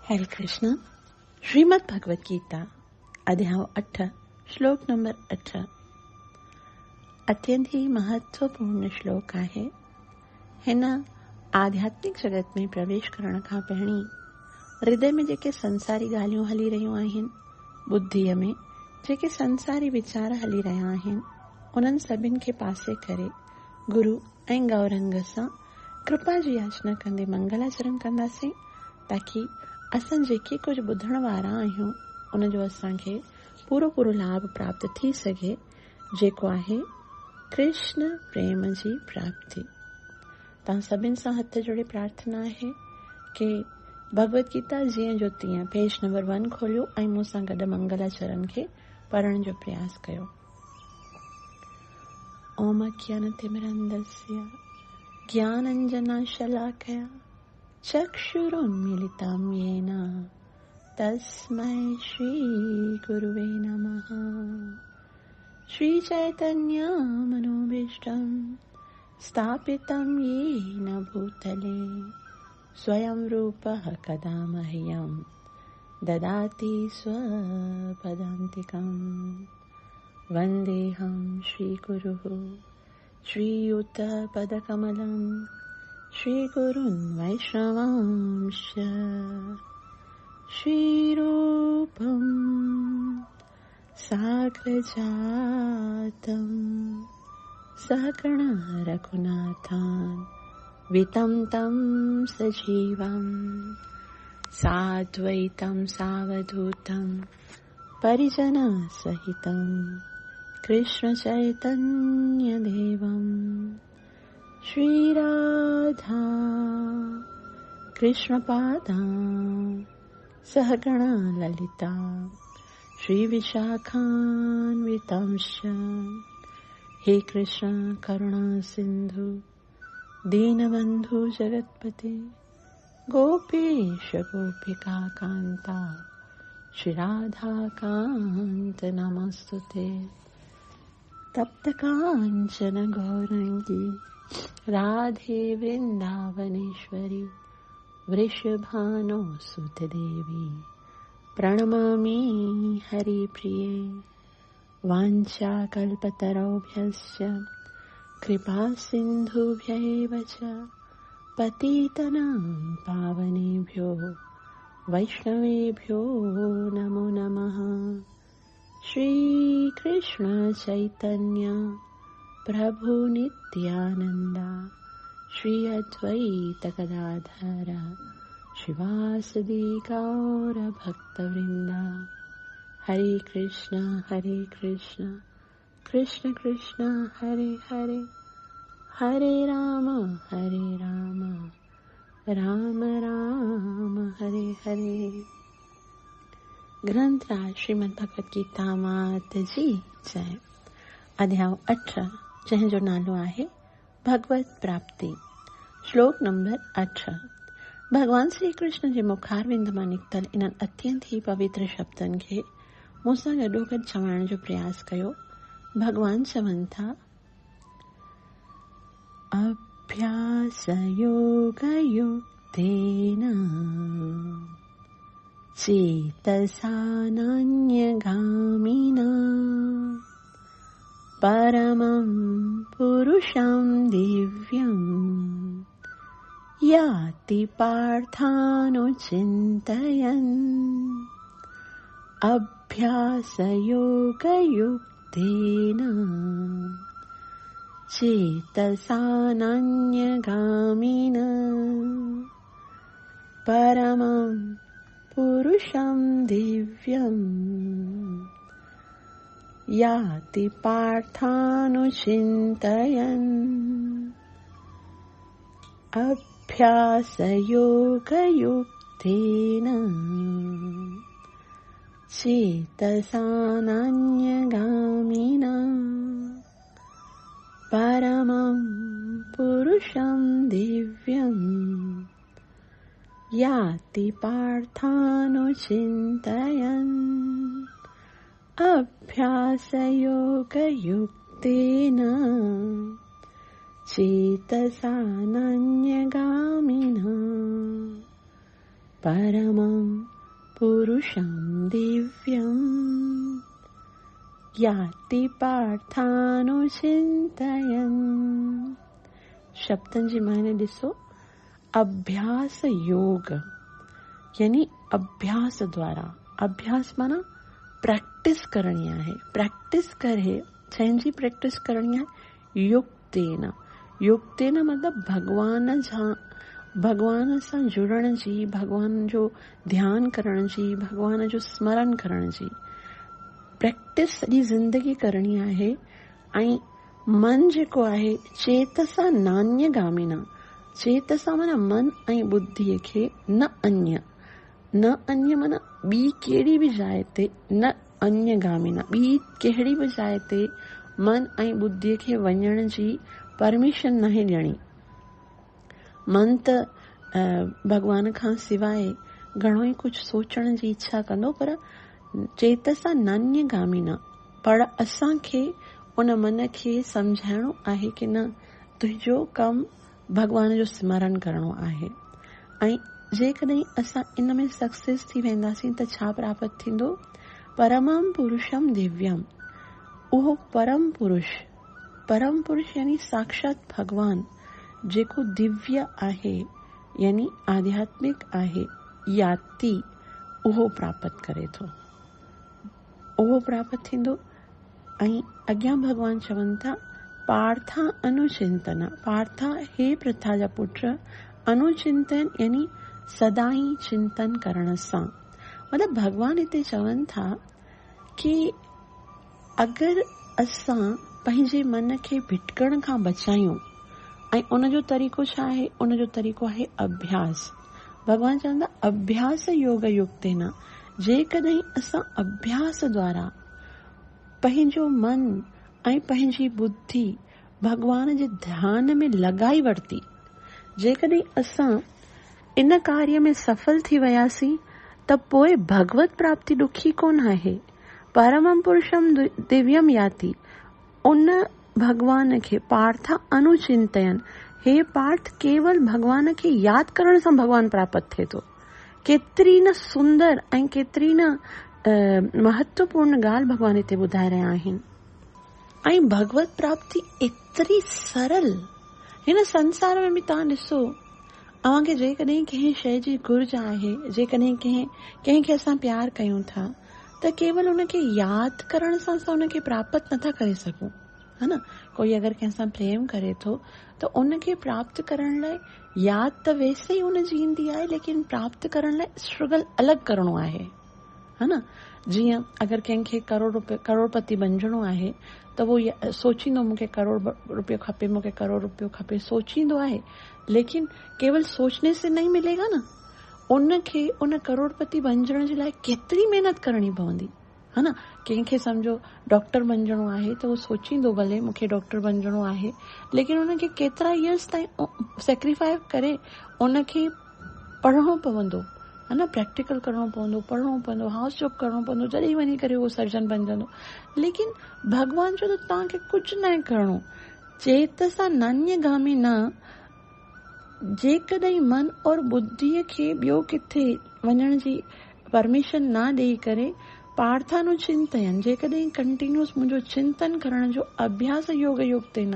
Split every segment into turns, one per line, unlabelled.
हरे कृष्ण। श्रीमद् भगवत गीता अध्याय 8 श्लोक नंबर 18 अत्यंत ही महत्वपूर्ण श्लोक आहे। हिन आध्यात्मिक जगत में प्रवेश करण खां पहिरीं हृदय में जेके संसारी ॻाल्हियूं हली रहियूं आहिनि, बुद्धीअ में जेके संसारी वीचार हली रहिया आहिनि, उन्हनि सभिनि खे पासे करे गुरु ऐं गौरंग सां कृपा जी याचना कंदे मंगलाचरण कंदासीं, ताकि असां जेके कुछ ॿुधण वारा आहियूं उन जो असांखे पूरो लाभ प्राप्त थी सघे, जेको आहे कृष्ण प्रेम जी प्राप्ति। तव्हां सभिनि सां हथ जोड़े प्रार्थना आहे कि भगवत गीता जीअं जो तीअं पेज नंबर 1 खोलियो ऐं मूं सां गॾु मंगलाचरण खे पढ़ण जो प्रयास कयो। ओम ज्ञानतिमिरन्दस्य ज्ञानञ्जनशलाकया चक्षुरुन्मीलितं येन तस्मै श्रीगुरुवे नमः। श्रीचैतन्यमनोभीष्टं स्थापितं येन भूतले स्वयं रूपः कदा मह्यं ददाति स्वपदान्तिकं। वन्देऽहं श्रीगुरुः श्रीयुतपदकमलं श्रीगुरुन् वैष्णवांश्च। श्रीरूपं साग्रजातं सहगण रघुनाथान् वितं तं सजीवं साद्वैतं सावधूतं परिजनसहितं कृष्णचैतन्यदेवं श्रीराधा कृष्णपादां सहगणा ललिता श्रीविशाखान्वितांश्च। हे कृष्ण करुणा सिन्धु दीनबन्धु जगत्पते गोपेश गोपिका कान्ता श्रीराधा कान्त नमस्तुते। तप्त काञ्चन गौरंगी राधे वृन्दावनेश्वरी वृषभानुसुते देवी प्रणमामि हरिप्रिये। वाञ्छाकल्पतरुभ्यश्च कृपा सिन्धुभ्यैव च पतितनां पावनेभ्यो वैष्णवेभ्यो नमो नमः। श्रीकृष्ण चैतन्य प्रभु नित्यानंदा श्री अद्वैत गदाधर शिवासदि गौर भक्तवृंदा। हरे कृष्ण कृष्ण कृष्ण हरे हरे, हरे राम राम राम हरे हरे। ग्रंथराज श्रीमद् भगवत गीता मात जी जय। अध्याय 8 जंहिंजो नालो आहे भगवत प्राप्ति। श्लोक नंबर 8। भगवान श्री कृष्ण जे मुखारविंद मां निकतल इन्हनि अत्यंत ही पवित्र शब्दनि खे मूं सां गॾोगॾु चवाइण जो प्रयास कयो। भगवान चवनि था, अभ्यास योग युक्तेन चेतसा नान्यगामिना परमं पुरुषं दिव्यं याति पार्थानुचिन्तयन्। अभ्यासयोगयुक्तेन चेतसा नान्यगामिना परमं पुरुषं दिव्यं याति पार्थानुचिन्तयन्। अभ्यासयोगयुक्तेन चेतसा नान्यगामिना परमं पुरुषं दिव्यं याति पार्थानुचिन्तयन्। अभ्यासयोगयुक्तेन चेतसा नान्यगामिनः परमं पुरुषं दिव्यं याति पार्थानुचिन्तयन्। शब्दनि जी माने ॾिसो, अभ्यास योग यानी अभ्यास द्वारा, अभ्यास माना प्रैक्टिस करणी आहे। प्रैक्टिस करे, छंहिंजी प्रैक्टिस करणी आहे? युक्तेन। युक्तेन मतलब भगवान सां जुड़ण जी, भगवान जो ध्यान करण जी, भगवान जो स्मरण करण जी प्रैक्टिस सॼी ज़िंदगी करणी आहे। ऐं मन जेको आहे चेतसा नान्यगामिना, चेतसा माना मन ऐं बुद्धीअ खे न अन्य माना ॿी कहिड़ी बि जाइ ते न अन्यगामिना, ॿी कहिड़ी बि जाइ ते मन ऐं बुद्धीअ खे वञण जी परमिशन नाहे ॾियणी। मन त भगवान खां सवाइ घणो ई कुझु सोचण जी इच्छा कंदो, पर चेतसा नान्यगामिना, पर असांखे उन मन खे सम्झाइणो आहे कि न, तुंहिंजो कमु भगवान जो स्मरण करणो आहे। ऐं जेकॾहिं असां इन में सक्सेस थी वेंदासीं त छा प्राप्त थींदो? परमं पुरुषम दिव्यम। उहो परम पुरुष यानी साक्षात भगवान जेको दिव्य आहे यानी आध्यात्मिक आहे, याति उहो प्राप्त करे थो, उहो प्राप्त थींदो। ऐं अॻियां भगवान चवनि था, पार्था अनुचिंतन, पार्था हे प्रथा जा पुट, अनुचिंतन यानी सदाई चिंतन करण सां। मतलब भगवान हिते चवनि था कि अगरि असां पंहिंजे मन खे भिटकण खां बचायूं, ऐं उनजो तरीक़ो छा आहे? उनजो तरीक़ो आहे अभ्यास। भगवान चवंदा अभ्यास योग युक्तेन, जेकॾहिं असां अभ्यास द्वारा पंहिंजो मन ऐं पंहिंजी बुद्धि भगवान जे ध्यान में लॻाई वरिती, जेकॾहिं असां इन कार्य में सफल थी वियासीं त पोइ भगवत प्राप्ति ॾुखी कोन आहे। परमं पुरुषम दिव्यम याति, उन भगवान खे पार्था अनुचिंतयन, हे पार्थ केवल भगवान खे यादि करण सां भगवान प्राप्त थिए थो। केतिरी न सुंदर ऐं केतिरी न महत्वपूर्ण ॻाल्हि भगवान हिते ॿुधाए रहिया आहिनि। ऐं भगवत प्राप्ति एतिरी सरल, हिन संसार में बि तव्हां ॾिसो, अव्हांखे जेकॾहिं कंहिं शइ जी घुर्ज आहे, जेकॾहिं कंहिंखे असां प्यार कयूं था, त केवल उनखे यादि करण सां असां उनखे प्राप्त नथा करे सघूं, है न। कोई अगरि कंहिंसां प्रेम करे थो त उनखे प्राप्त करण लाइ यादि त वैसे ई उनजी ईंदी आहे, लेकिन प्राप्त करण लाइ स्ट्रगल अलॻि करणो आहे, है न। जीअं अगरि कंहिंखे करोड़पति बणिजणो आहे त वो सोचींदो मूंखे करोड़ रुपयो खपे, मूंखे करोड़ रुपयो खपे, सोचींदो आहे, लेकिन केवल सोचने से नहीं मिलेगा न। उनखे उन करोड़पति बणिजण जे लाइ केतिरी महिनत करणी पवंदी, है न। कंहिंखे सम्झो डॉक्टर बणिजणो आहे त उहो सोचींदो भले मूंखे डॉक्टर बणिजणो आहे, लेकिन उनखे केतिरा इयर्स ताईं सेक्रीफाइस करे उनखे पढ़णो पवंदो, है न। प्रैक्टिकल करणो पवंदो, पढ़णो पवंदो, हाउस जॉब करणो पवंदो, जॾहिं वञी करे उहो सर्जन बणिजंदो। लेकिन भगवान जो त तव्हांखे कुझु न आहे करणो। चेतसा नान्यगामी न, जेकॾहिं मन और बुद्धीअ खे ॿियो किथे वञण जी परमिशन न ॾेई करे पार्थानुचिंतयन, जेकॾहिं कंटिन्यूस मुंहिंजो चिंतन करण जो अभ्यास योग युक्तेन,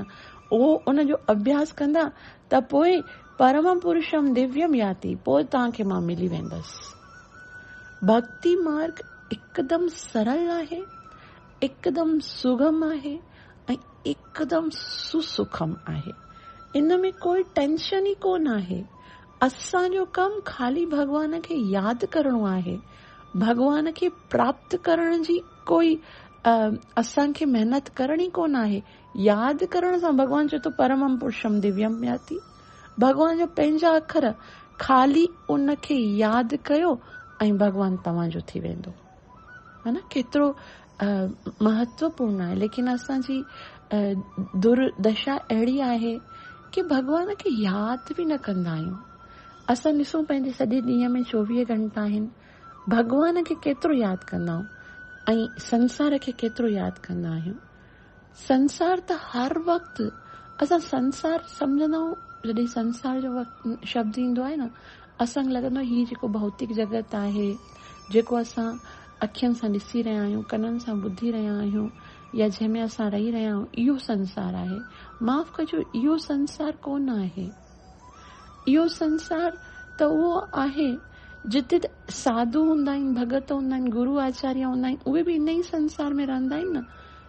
उहो उनजो अभ्यास कंदा त पोइ परम पुरुषम दिव्यम याति, पोइ तव्हांखे मां मिली वेंदसि। भक्ति मार्ग हिकदमि सरल आहे, हिकदमि सुगम आहे ऐं हिकदमि सुसुखम आहे। इन में कोई टेंशन ई कोन आहे। असांजो कमु खाली भगवान खे यादि करणो आहे। भगवान खे प्राप्त करण जी कोई असांखे महिनत करणी कोन आहे। यादि करण सां भगवान चए थो परमम पुरुषम दिव्यम याति। भगवान जो पंहिंजा अखर खाली उनखे यादि कयो ऐं भगवान तव्हांजो थी वेंदो, है न। केतिरो महत्वपूर्ण आहे। लेकिन असांजी दुर्दशा अहिड़ी आहे कि भगवान खे यादि बि न कंदा आहियूं। असां ॾिसूं पंहिंजे सॼे ॾींहं में 24 घंटा आहिनि, भगवान खे केतिरो यादि कंदा आहियूं ऐं संसार खे केतिरो यादि कंदा आहियूं। संसार त हर वक़्तु असां संसार सम्झंदा आहियूं। जॾहिं संसार जो शब्द ईंदो आहे न, असांखे लॻंदो आहे हीअ जेको भौतिक जगत आहे, जेको असां अखियुनि सां ॾिसी रहिया आहियूं, कननि सां ॿुधी रहिया आहियूं, या जंहिंमें असां रही रहिया आहियूं, इहो संसार आहे। माफ़ कजो, इहो संसार कोन आहे। इहो संसार त उहो आहे जिते साधु हूंदा आहिनि, भगत हूंदा आहिनि, गुरु आचार्य हूंदा आहिनि, उहे बि इन ई संसार में रहंदा आहिनि न।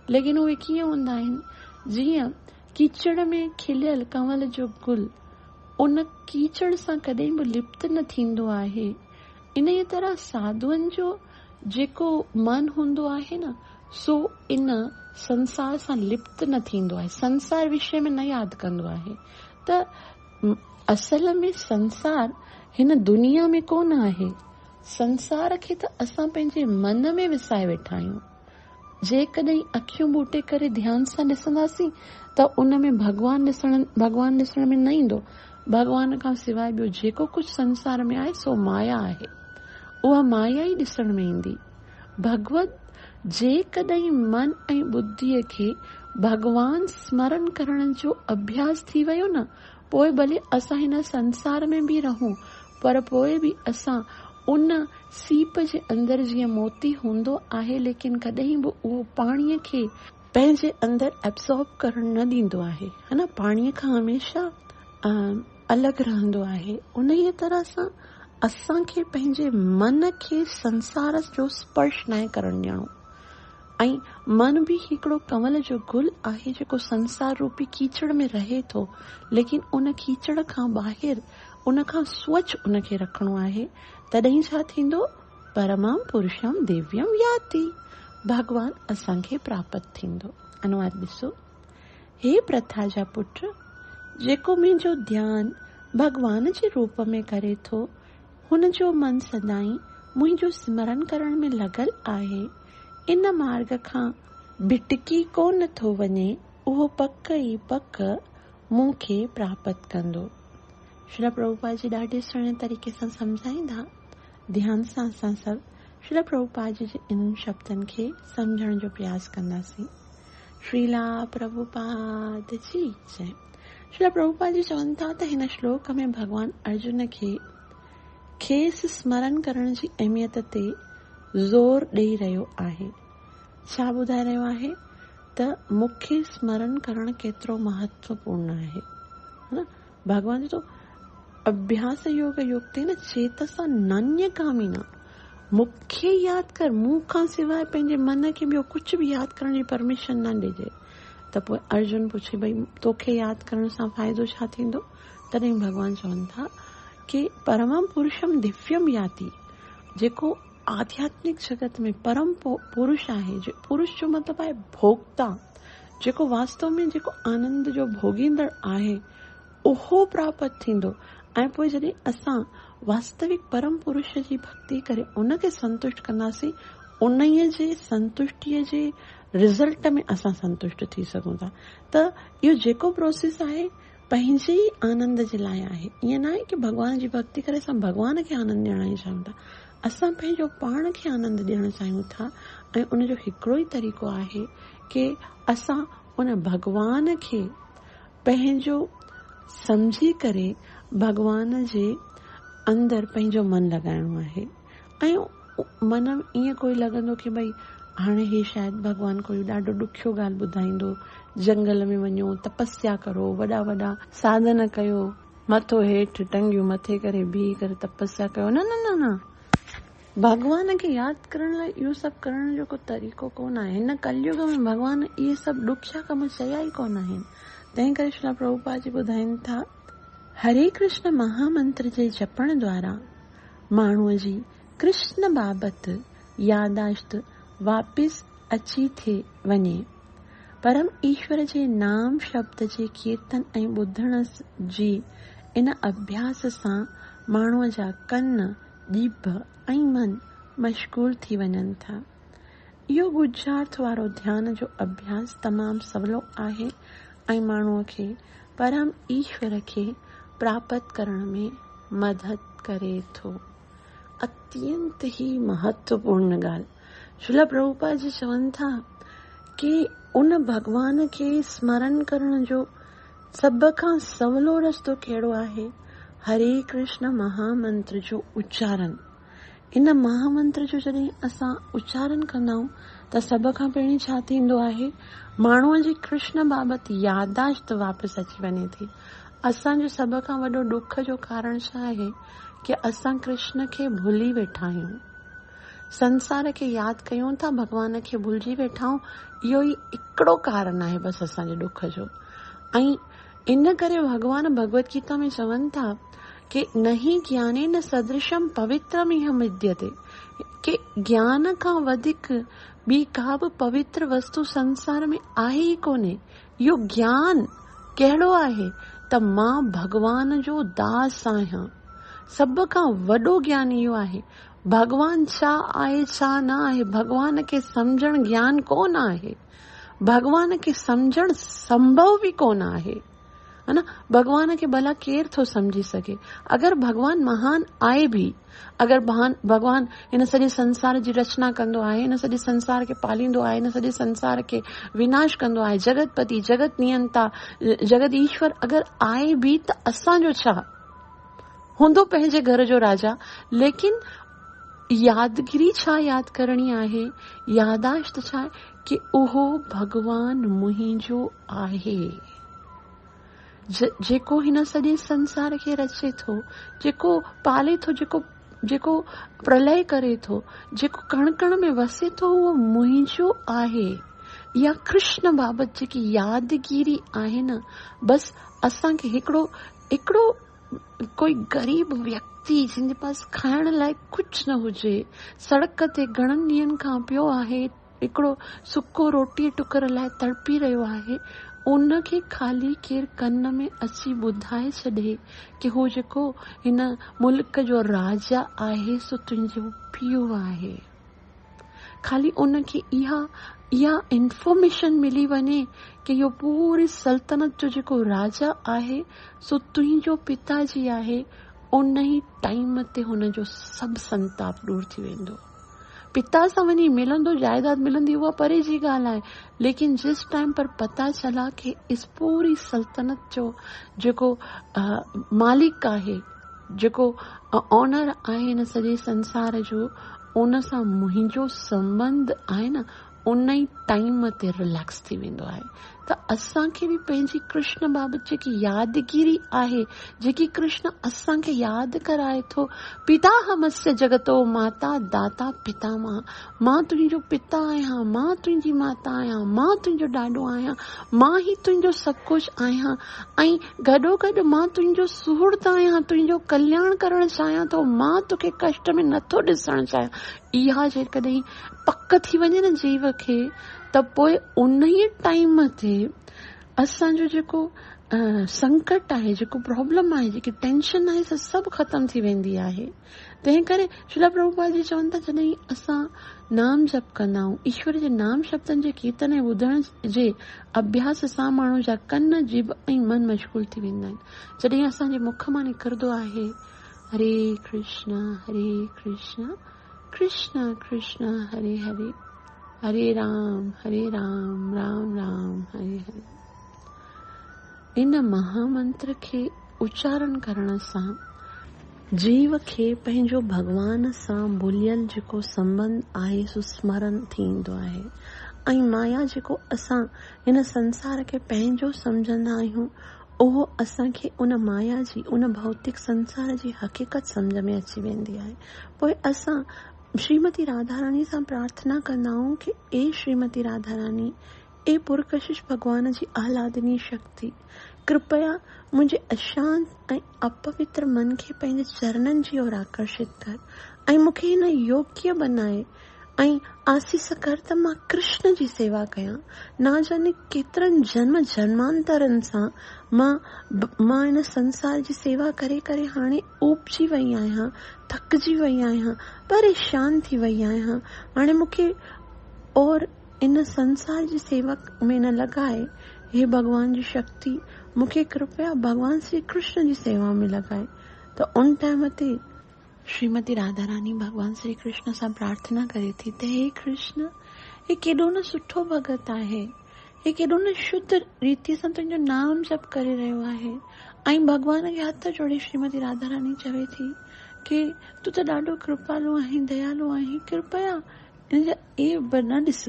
लेकिन उहे कीअं हूंदा आहिनि? जीअं कीचड़ में खिलियल कंवल जो गुल उन कीचड़ सां कॾहिं बि लिप्त न थींदो आहे। इन ई तरह साधुअनि जो जेको मन हूंदो आहे न, सो इन संसार सां लिप्त न थींदो आहे, संसार विषय में न यादि कंदो आहे। त असल में संसार हिन दुनिया में कोन आहे। संसार खे त असां पंहिंजे मन में विसाए वेठा आहियूं। जेकॾहिं अखियूं ॿूटे करे ध्यान सां ॾिसंदासीं त उन में भॻवान ॾिसण में न ईंदो। भॻवान खां सवाइ ॿियो जेको कुझु संसार में आहे सो माया आहे, उहा माया ई ॾिसण में ईंदी। भगवत जेकॾहिं मन ऐं ॿुद्धीअ खे भॻवान स्मरण करण जो अभ्यास थी वियो न, पोइ भले असां हिन संसार में बि रहूं, पर पोइ बि असां उन सीप जे अंदर जीअं मोती हूंदो आहे, लेकिन कॾहिं बि उहो पाणीअ खे पंहिंजे अंदर एब्सॉर्ब करण न ॾींदो आहे, है न। पाणीअ खां हमेशा अलॻि रहंदो आहे। उन ई तरह सां असांखे पंहिंजे मन खे संसार जो स्पर्श न करणु ॾियणो। ऐं मन बि हिकिड़ो कंवल जो गुल आहे जेको संसार रूपी कीचड़ में रहे थो, लेकिन उन कीचड़ खां ॿाहिरि उन खां स्वच्छ उन खे रखणो आहे। तॾहिं छा थींदो? परमं पुरुषम दिव्यम याति, भगवान असांखे प्राप्त थींदो। अनुवाद ॾिसो। हे प्रथा जा पुट, जेको मुंहिंजो ध्यानु भगवान जे रूप में करे थो, हुन जो मन सदाई मुंहिंजो स्मरण करण में लॻल आहे। इन मार्ग खां भिटकी कोन थो वञे, उहो पक ई पक मूंखे प्राप्त कंदो। श्री प्रभुपाद जी ॾाढे सुहिणे तरीक़े सां सम्झाईंदा। ध्यान सां असां सभु श्री प्रभुपाद जी जे इन शब्दनि खे सम्झण जो प्रयास कंदासीं। श्रीला प्रभुपाद जी जय। श्री प्रभुपाद जी चवनि था त हिन श्लोक में भगवान अर्जुन खे खेसि स्मरण करण जी अहमियत ते ज़ोर ॾेई रहियो आहे। छा ॿुधाए रहियो आहे? त मूंखे स्मरण करणु केतिरो महत्वपूर्ण आहे, है न। भगवान जो अभ्यास योग युक्ते न चेतसा नान्य कामिना, मूंखे यादि कर, मूं खां सवाइ पंहिंजे मन खे ॿियो कुझु बि यादि करण जी परमिशन न ॾिजे। त पोइ अर्जुन पुछे, भई तोखे यादि करण सां फ़ाइदो छा थींदो? तॾहिं भगवान चवनि था कि परमं पुरुषम दिव्यम याति, जेको आध्यात्मिक जगत में परम पुरुष आहे, जो पुरुष जो मतिलबु आहे भोक्ता, जेको वास्तव में जेको आनंद जो भोगींदड़ आहे, उहो प्राप्त थींदो। ऐं पोइ जॾहिं असां वास्तविक परम पुरुष जी भक्ति करे उनखे संतुष्ट कंदासीं, उन्हीअ जे संतुष्टिअ जे रिज़ल्ट में असां संतुष्ट थी सघूं था। त इहो जेको प्रोसेस आहे पंहिंजे ई आनंद जे लाइ आहे। ईअं न आहे कि भॻवान जी भक्ति करे असां भॻवान खे आनंद ॾियण ई चाहियूं था, असां पंहिंजो पाण खे आनंद ॾियणु चाहियूं था। ऐं उनजो हिकिड़ो ई तरीक़ो आहे कि असां उन भॻवान खे पंहिंजो सम्झी करे भॻवान जे अंदरि पंहिंजो मन लॻाइणो आहे। ऐं मन में ईअं कोई लॻंदो कि भई हाणे ही शायदि भॻवान कोई ॾाढो ॾुखियो ॻाल्हि ॿुधाईंदो, जंगल में वञो, तपस्या करो, वॾा वॾा साधन कयो, मथो हेठि टंगियूं मथे करे बीह करे तपस्या कयो। न न न न, भॻवान खे यादि करण लाइ इहो सभु करण जो को तरीक़ो कोन आहे। हिन कलयुग में भॻवान इहे सभु ॾुखिया कम चया ई कोन आहिनि। तंहिं करे श्री प्रभुपाद जी ॿुधाइनि था, हरे कृष्ण महामंत्र जे जपण द्वारा माण्हूअ जी कृष्ण बाबति यादाश्त वापसि अची थी वञे। परम ईश्वर जे नाम शब्द जे कीर्तन ऐं ॿुधण जी इन अभ्यास सां माण्हूअ जा कन, ॼिभ ऐं मन मशगूल थी वञनि था। इहो गुजार्थ वारो ध्यान जो अभ्यास तमामु सवलो आहे ऐं माण्हूअ खे परम ईश्वर खे प्राप्त करण में मदद करे थो। अत्यंत ही महत्वपूर्ण ॻाल्हि श्रील प्रभुपाद जी चवनि था कि उन भॻवान खे स्मरण करण जो सभ खां सवलो रस्तो कहिड़ो आहे? हरे कृष्ण महामंत्र जो उच्चारण, इन महामंत्र जो जॾहिं असां उच्चारण कंदा आहियूं त सभ खां पहिरीं छा थींदो आहे, माण्हूअ जी कृष्ण बाबति यादाश्त वापसि अची वञे थी। असांजो सभ खां वॾो दुख जो कारण छा आहे कि असां कृष्ण खे भुली वेठा आहियूं, संसार खे यादि कयूं था, भॻवान खे भुलिजी वेठा आहियूं। इहो ई हिकिड़ो कारण आहे बसि असांजे दुख जो। ऐं इन करे भॻवान भगवत गीता में चवनि था कि न ही ज्ञानेन सदृशम पवित्रम इह विद्यते, कि ज्ञान खां वधीक ॿी का बि पवित्र वस्तु संसार में आहे ई कोन्हे। इहो ज्ञान कहिड़ो आहे त मां भॻवान जो दास आहियां। सभ खां वॾो ज्ञान इहो आहे। भॻवान छा आहे छा न आहे भॻवान खे सम्झण ज्ञान कोन आहे, भॻवान खे सम्झण संभव बि कोन आहे, है न। भॻवान खे भला केरु थो सम्झी सघे। अगरि भॻवान महान आहे बि, अगरि भॻवान हिन सॼे संसार जी रचना कंदो आहे, हिन सॼे संसार खे पालींदो आहे, हिन सॼे संसार खे विनाश कंदो आहे, जगतपति, जगत नियंता, जगत ईश्वर अगरि आहे बि त असांजो छा हूंदो, पंहिंजे घर जो राजा। लेकिन यादगिरी छा यादि करणी आहे, यादाश्त छा आहे कि उहो भॻवान मुंहिंजो आहे, जेको हिन सॼे संसार खे रचे थो, जेको पाले थो, जेको प्रलय करे थो, जेको कण कण में वसे थो, उहो मुंहिंजो आहे। या कृष्ण बाबति जेकी यादगिरी आहे न, बसि असांखे हिकिड़ो कोई ग़रीब व्यक्ति जिन जे पास खाइण लाइ कुझु न हुजे, सड़क ते घणनि ॾींहंनि खां पियो आहे, हिकिड़ो सुको रोटीअ टुकर लाइ तड़पी रहियो आहे, उनखे खाली केरु कन में अची ॿुधाए छॾे कि हू जेको हिन मुल्क जो राजा आहे सो तुंहिंजो पीउ आहे, खाली उनखे इहा इंफॉर्मेशन मिली वञे कि इहो पूरी सल्तनत जो जेको राजा आहे सो तुंहिंजो पिताजी आहे, उन ई टाइम ते हुनजो सभु संताप दूर थी वेंदो। पिता सां वञी मिलंदो, जायदाद मिलंदी, उहा परे जी ॻाल्हि आहे, लेकिन जिस टाइम पर पता चला कि इस पूरी सल्तनत जो जेको मालिक आहे, जेको ऑनर आहे हिन सॼे संसार जो, उन सां मुंहिंजो संबंध आहे न, उन ई टाइम ते रिलैक्स थी वेंदो आहे। त असांखे बि पंहिंजी कृष्ण बाबति जेकी यादगिरी आहे, जेकी कृष्ण असांखे यादि कराए थो, पिता हमस्य जगतो माता दाता पितामह, मां तुंहिंजो पिता आहियां, मां तुंहिंजी माता आहियां, मां तुंहिंजो ॾाॾो आहियां, मां ई तुंहिंजो सभु कुझु आहियां, ऐं गॾो गॾु मां तुंहिंजो सुहृद आहियां, तुंहिंजो कल्याण करणु चाहियां थो, मां तोखे कष्ट में नथो ॾिसणु चाहियां। इहा जेकॾहिं पक थी वञे न जीव खे, त पोइ उन ई टाइम ते असांजो जेको संकट आहे, जेको प्रॉब्लम आहे, जेकी टेंशन आहे, सभु ख़तम थी वेंदी आहे। तंहिं करे श्रील प्रभुपाद जी चवनि था, जॾहिं असां नाम जप कंदा आहियूं, ईश्वर जे नाम शब्दनि जे कीर्तन ऐं ॿुधण जे अभ्यास सां माण्हू जा कन, जीभ ऐं मन मशगूल थी वेंदा आहिनि। जॾहिं असांजे मुख मां निकिरंदो आहे हरे कृष्ण कृष्ण कृष्ण हरे हरे, हरे राम राम राम हरे हरे, इन महामंत्र खे उच्चारण करण सां जीव खे पंहिंजो भॻवान सां भुलियल जेको संबंध आहे सो स्मरण थींदो आहे। ऐं माया जेको असां हिन संसार खे पंहिंजो सम्झंदा आहियूं, उहो असांखे उन माया जी, उन भौतिक संसार जी हक़ीक़त सम्झ में अची वेंदी आहे। पोइ असां श्रीमती राधा रानी सां प्रार्थना कंदा आहियूं कि ए श्रीमती राधा रानी, ए पुरकशिश भगवान जी आह्लादिनी शक्ति, कृपया मुंहिंजे अशांत ऐं अपवित्र मन खे पंहिंजे चरणनि जी ओर आकर्षित कर ऐं मूंखे हिन योग्य बनाए ऐं आसीस कर त मां कृष्ण जी सेवा कयां। ना जाने केतिरनि जन्म जन्मांतरनि सां मां हिन संसार जी सेवा करे करे हाणे ऊबजी वई आहियां, थकजी वई आहियां, परेशान थी वई आहियां। हाणे मूंखे और इन संसार जी सेवा में न लॻाए, हे भगवान जी शक्ति मूंखे कृपया भगवान श्री कृष्ण जी सेवा में लॻाए। त उन टाइम ते श्रीमती राधा रानी भगवान श्री कृष्ण सां प्रार्थना करे थी त हे कृष्ण, हे केॾो न सुठो भगत आहे, हे केॾो न शुद्ध रीति सां तुंहिंजो नाम जप करे रहियो आहे ऐं भॻवान खे हथ जोड़े श्रीमती राधा रानी चवे थी कि तूं त ॾाढो कृपालु आहीं, दयालु आहीं, कृपया इनजा एब न ॾिस,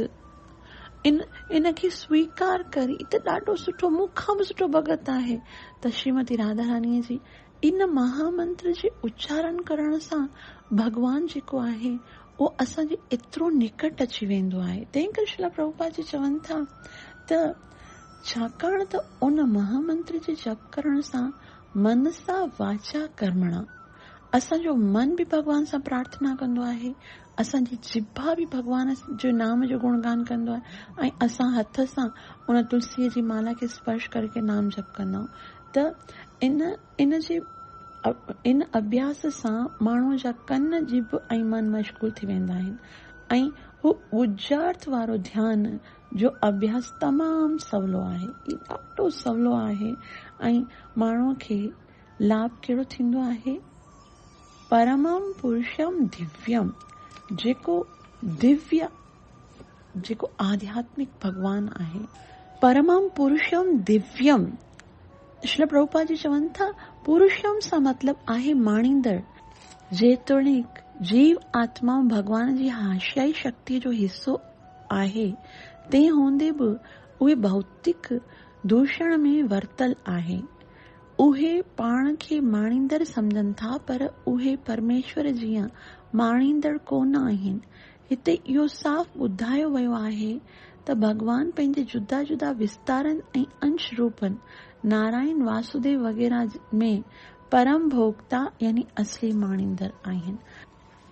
इनखे स्वीकार करी, त ॾाढो सुठो, मूंखां बि सुठो भगत आहे। त श्रीमती राधा रानीअ जी इन महामंत्र जे उच्चारण करण सां भगवान जेको आहे उहो असांजे एतिरो निकट अची वेंदो आहे। तंहिं करे श्रील प्रभुपाद जी चवनि था त छाकाणि त उन महामंत्र जे जप करण सां मनसा वाचा कर्मणा, असांजो मन बि भगवान सां प्रार्थना कंदो आहे, असांजी जिभा बि भगवान जो नाम जो गुणगान कंदो आहे, ऐं असां हथ सां उन तुलसीअ जी माला खे स्पर्श करके नाम जप कंदा आहियूं। त इन अभ्यास सां माण्हू जा कन, जिभ ऐं मन मशगूल थी वेंदा आहिनि, ऐं हू उजार्थ वारो ध्यान जो अभ्यास तमामु सवलो आहे, ॾाढो सवलो आहे। ऐं माण्हूअ खे लाभ कहिड़ो थींदो आहे? परमम पुरुषम दिव्यम, जेको आध्यात्मिक भगवान आहे, परमम पुरुषम दिव्यम। श्रील प्रभुपाद जी चवनि था पुरुषम सां मतलब आहे माणींदड़। जेतोणीक जीव आत्मा भगवान जी हाशियाई शक्तिअ जो हिस्सो आहे, तंहिं हूंदे बि उहे भौतिक दूषण में वर्तल आहे। उहे पाण खे माणींदड़ सम्झनि था, पर उहे परमेश्वर जीअं माणींदड़ कोन आहिनि। हिते इहो साफ़ ॿुधायो वियो आहे त भगवान पंहिंजे जुदा जुदा विस्तारनि ऐं अंश रूपनि नारायण, वासुदेव वग़ैरह में परम भोक्ता यानी असली माणींदड़ आहिनि।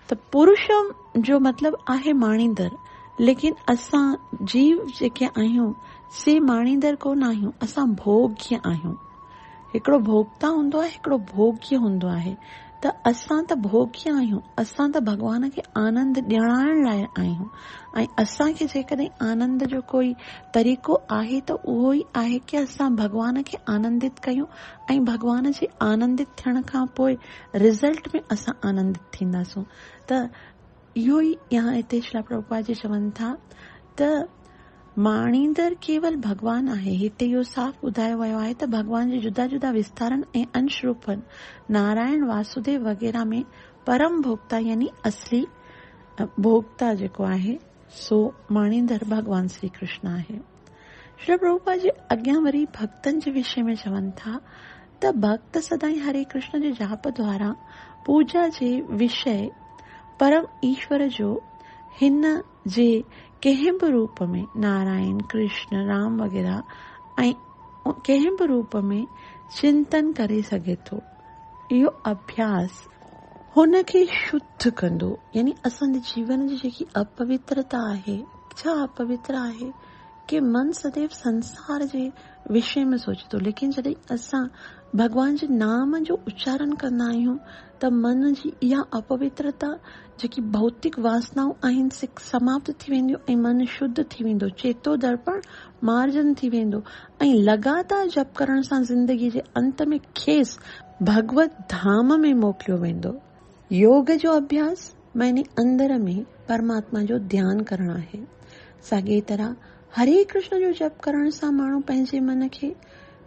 त पुरुषम जो मतलब आहे माणींदड़, लेकिन असां जीव जेके आहियूं से माणींदड़ कोन आहियूं, असां भोग्य आहियूं। हिकिड़ो भोक्ता हूंदो आहे, हिकिड़ो भोग्य हूंदो आहे। त असां त भोग्य आहियूं, असां त भगवान खे आनंद ॾियाराइण लाइ आहियूं, ऐं असांखे जेकॾहिं आनंद जो कोई तरीक़ो आहे त उहो ई आहे कि असां भगवान खे आनंदित कयूं, ऐं भगवान जे आनंदित थियण खां पोइ रिज़ल्ट में असां आनंदित थींदासूं। त इहो ई यहाँ हिते श्रील प्रभुपाद जी चवनि था त माणींदड़ केवल भगवान आहे। हिते इहो साफ़ ॿुधायो वियो आहे त भगवान जे जुदा जुदा विस्तारनि ऐं अंश रूपनि नारायण, वासुदेव वग़ैरह में परम भोक्ता यानी असली भोक्ता जेको आहे सो माणींदड़ भगवान श्री कृष्ण आहे। श्री प्रभुपाद जी अॻियां वरी भक्तनि जे विषय में चवनि था त भक्त सदाई हरे कृष्ण जे जाप द्वारा पूजा जे विषय परम ईश्वर जो हिन जे कंहिं बि रूप में, नारायण, कृष्ण, राम वग़ैरह, ऐं कंहिं बि रूप में चिंतन करे सघे थो। इहो अभ्यास हुन खे शुद्ध कंदो, यानी असांजे जीवन जी जेकी अपवित्रता आहे, छा अपवित्र आहे कि मन सदैव संसार जे विषय में सोचे थो, लेकिन जॾहिं असां भगवान जे नाम जो उच्चारण कंदा आहियूं त मन जी इहा अपवित्रता जेकी भौतिक वासनाऊं आहिनि से समाप्त थी वेंदियूं ऐं मन शुद्ध थी वेंदो, चेतो दर्पण मार्जन थी वेंदो, ऐं लगातार जप करण सां जिंदगी जे अंत में खेस भगवत धाम में मोकिलियो वेंदो। योग जो अभ्यास माने अंदर में परमात्मा जो ध्यान करणु आहे। साॻे तरह हरे कृष्ण जो जप करण सां माण्हू पंहिंजे मन खे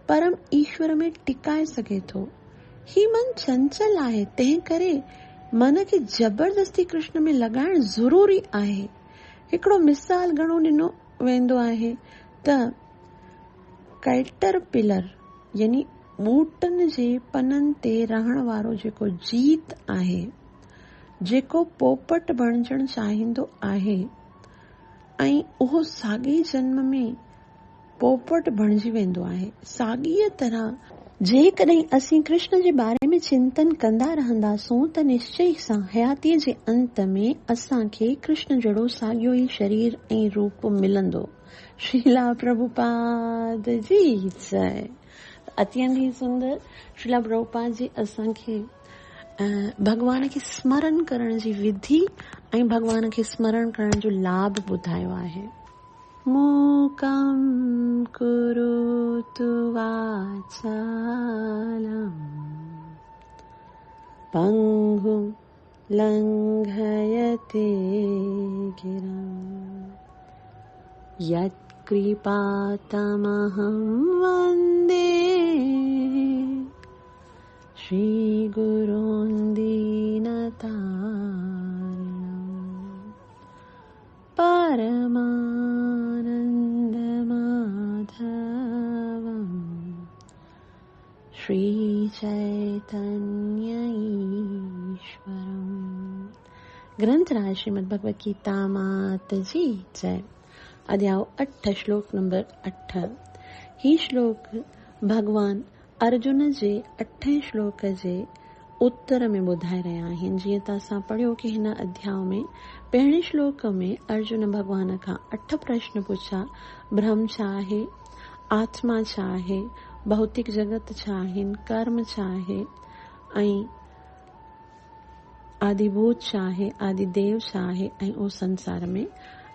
परम ईश्वर में टिकाए सघे थो। ही मन चंचल आहे, तंहिं करे मन खे जबरदस्ती कृष्ण में लॻाइण ज़रूरी आहे। हिकिड़ो मिसाल घणो ॾिनो वेंदो आहे त कैटरपिलर यानी ॿूटनि जे पननि ते रहण वारो जेको जीत आहे, जेको पोपट बणजण चाहींदो आहे ऐं उहो साॻे जन्म में पोपट बणिजी वेंदो आहे। साॻीअ तरह जेकॾहिं असीं कृष्ण जे बारे में चिंतन कंदा रहंदासूं त निश्चय सां हयातीअ जे अंत में असांखे कृष्ण जहिड़ो साॻियो ई शरीर ऐं रूप मिलंदो। श्रीला प्रभुपाद जी जय। अत्यंत ई सुंदर श्रीला प्रभुपाद जी असांखे भगवान खे स्मरण करण जी विधि ऐं भगवान खे स्मरण करण जो लाभ ॿुधायो आहे। मूकं करोतु वाचालं पंगुं लंघयते गिरं यत्कृपातमहं वन्दे श्री गुरून् दीनतारिणम् परमानन्दमाधवम् श्री चैतन्य ईश्वरम्। ग्रंथराज श्रीमद् भगवत गीता मात जी जय। अध्याय 8 श्लोक नंबर 8। ही श्लोक भगवान अर्जुन जे 8 श्लोक जे उत्तर में ॿुधाए रहिया आहिनि। जीअं त असां पढ़ियो कि हिन अध्याय में पहिरें श्लोक में अर्जुन भगवान खां 8 प्रश्न पुछा। ब्रह्म छा आहे, आत्मा छा आहे, भौतिक जगत छा आहिनि, कर्म छा आहे ऐं आदिभूत छा आहे, आदिदेव छा आहे ऐं उहो संसार में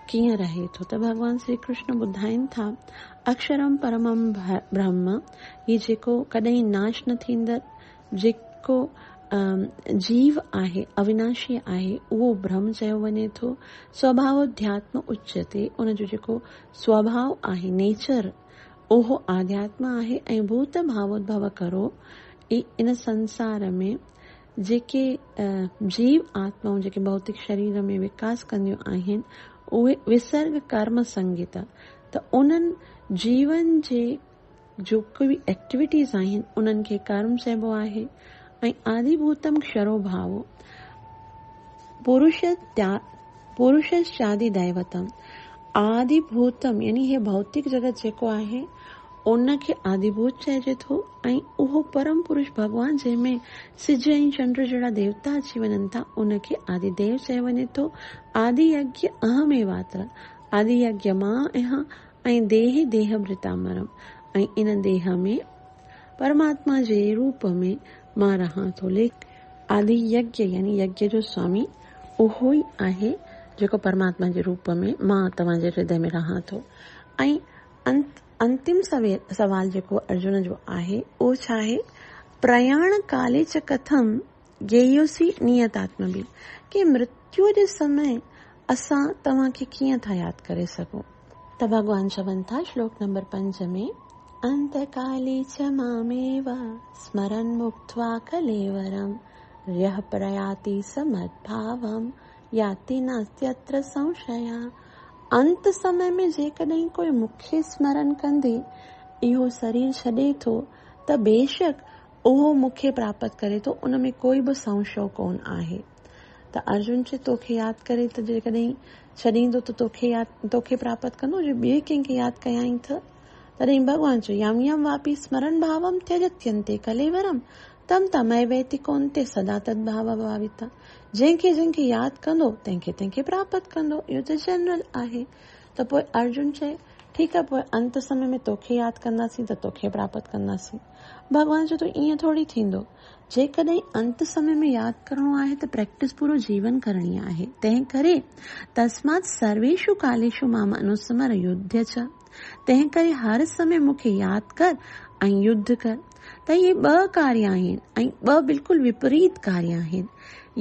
कीअं रहे थो। त भगवान श्री कृष्ण ॿुधाइनि था अक्षरम परमम ब्रह्म, ही जेको कॾहिं नाश न थींदड़, जेको जीव आहे, अविनाशी आहे, उहो ब्रह्म चयो वञे थो। स्वभावोध्यात्म उच्यते, उनजो जेको स्वभाव आहे, नेचर, उहो आध्यात्म आहे। ऐं भूत भावोद्भव करो, इन संसार में जेके जीव आत्माऊं जेके भौतिक शरीर में विकास कंदियूं आहिनि उहे विसर्ग कर्म संगीत। त उन्हनि जीवन जे जो कोई एक्टिविटीज़ आहिनि उन्हनि खे कर्म चइबो आहे। ऐं आदिभूतम क्षरो भावो पुरुषश्चादि दैवतम, आदिभूतम यानी हे भौतिक जगत जेको आहे उनखे आदिभूत चइजे थो। ऐं उहो परम पुरुष भगवान जंहिंमें सिज ऐं चंड जहिड़ा देवता अची वञनि था उनखे आदिदेव चयो वञे थो। आदि यज्ञ अहमेवात्र, आदि यज्ञ मां आहियां ऐं देह देहभृतामरम, ऐं इन देह में परमात्मा जे रूप में मां रहां थो। आदि यज्ञ यानी यज्ञ जो स्वामी उहो ई आहे जेको परमात्मा जे रूप में मां तव्हांजे हृदय में रहां थो। ऐं अंतिम सवाल जेको अर्जुन जो आहे उहो छा आहे, प्रयाण काले च कथम गेयोसी नियतात्मबी, कि मृत्यु जे समय असां तव्हांखे कीअं था यादि करे सघूं। त भगवान चवनि था श्लोक नंबर 5 में, अंतकाले च मामेव स्मरन् मुक्त्वा कलेवरम यः प्रयाति समद्भावम याति नास्त्यत्र संशया। अंत समय में जेकॾहिं कोई मूंखे स्मरण कंदे इहो शरीर छॾे थो त बेशक उहो मूंखे प्राप्त करे थो, उन में कोई बि संशय कोन आहे। त अर्जुन चए तोखे यादि करे त जेकॾहिं छॾींदो त तोखे प्राप्त कंदो, जो ॿिए कंहिंखे यादि कयाई त। तॾहिं भॻवान चयो यम यम वापि स्मरण भावम त्यजत्यन्ते कलेवरम तम तमय वैति कोन्ते सदा तद्भाव भाविता। जंहिंखे यादि कंदो तंहिंखे प्राप्त कंदो, इहो त जनरल आहे। त पोइ अर्जुन चए ठीकु आहे, पोइ अंत समय में तोखे यादि कंदासीं त तोखे प्राप्त कंदासीं। भॻवान चयो त ईअं थोरी थींदो, जेकॾहिं अंत समय में यादि करिणो आहे त प्रैक्टिस पूरो जीवन करणी आहे। तंहिं करे तस्मात् सर्वेषु कालेषु माम अनुस्मर युध्य च, तंहिं करे हर समय मूंखे यादि कर ऐं युद्ध कर। त इहे 2 कार्य आहिनि ऐं 2 बिल्कुलु विपरीत कार्य आहिनि।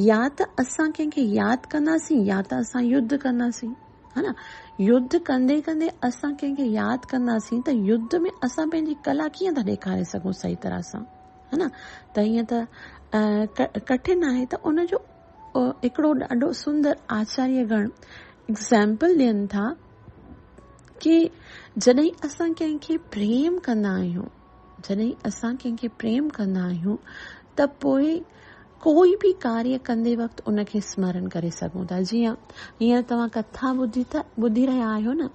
या त असां कंहिंखे यादि कंदासीं या त असां युद्ध कंदासीं, है न। युद्ध कंदे कंदे असां कंहिंखे यादि कंदासीं त युद्ध में असां पंहिंजी कला कीअं था ॾेखारे सघूं सही तरह सां, है न। त ईअं त कठिन आहे। त उनजो हिकिड़ो ॾाढो सुंदर आचार्यगण एग्जाम्पल ॾियनि था कि जॾहिं असां कंहिंखे प्रेम कंदा आहियूं त पोइ कोई भी कार्य कंदे वक़्तु उनखे स्मरण करे सघूं था। जीअं हींअर तव्हां कथा ॿुधी रहिया आहियो न,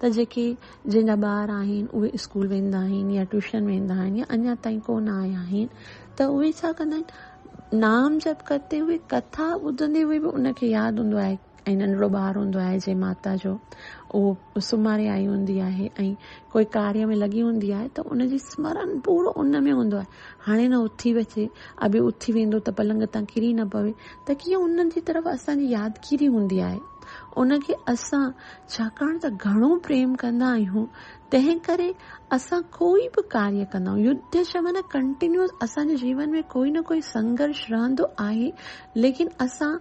त जंहिंजा ॿार आहिनि उहे स्कूल वेंदा आहिनि या ट्यूशन वेंदा आहिनि या अञा ताईं कोन आया आहिनि, त उहे छा कंदा आहिनि, नाम जप करते हुए कथा ॿुधंदे हुए बि उनखे यादि हूंदो आहे। ऐं नंढड़ो ॿार हूंदो आहे जंहिं माता जो उहो सुम्हारे आई हूंदी आहे ऐं कोई कार्य में लॻी हूंदी आहे त उनजी स्मरण पूरो उन में हूंदो आहे। हाणे न उथी अचे, अभी उथी वेंदो त पलंग तां किरी न पवे, त कीअं उन्हनि जी तरफ़ असांजी यादगिरी हूंदी आहे। उनखे असां छाकाणि त घणो प्रेम कंदा आहियूं, तंहिं करे असां कोई बि कार्य कंदा आहियूं। युद्ध चवण कंटिन्यूअस असांजे जीवन में कोई न कोई संघर्ष रहंदो आहे, लेकिन असां